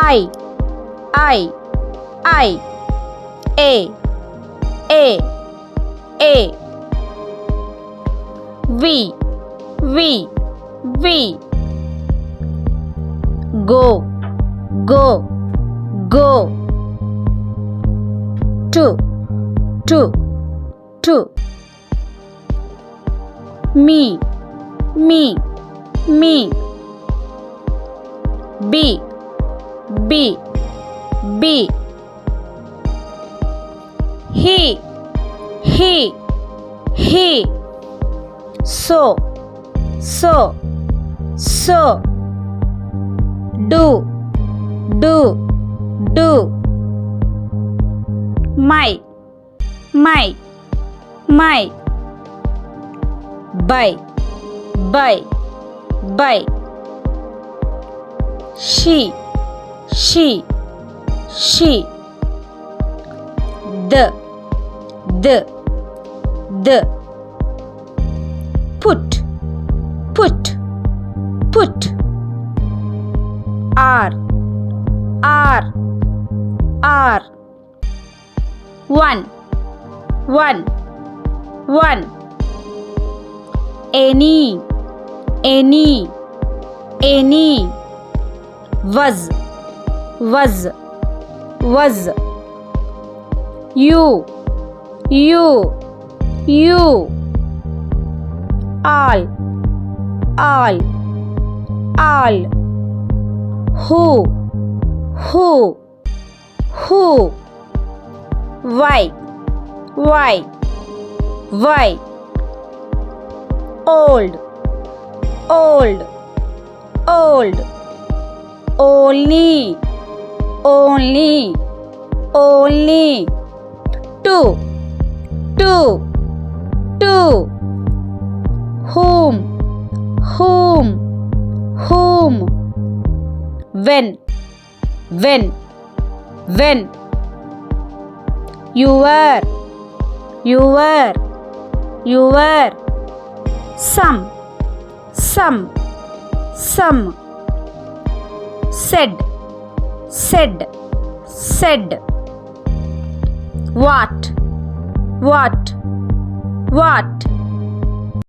I, I, I, A, A, A, V, V, V, go, go, go, to, to, to, me, me, me, B, B, B, he, he, so, so, so, do, do, do, my, my, by, by, by, she, she, the, put, put, are, one, any, was, you, all, who, why, old, only, two, whom, when, your, some, said, what,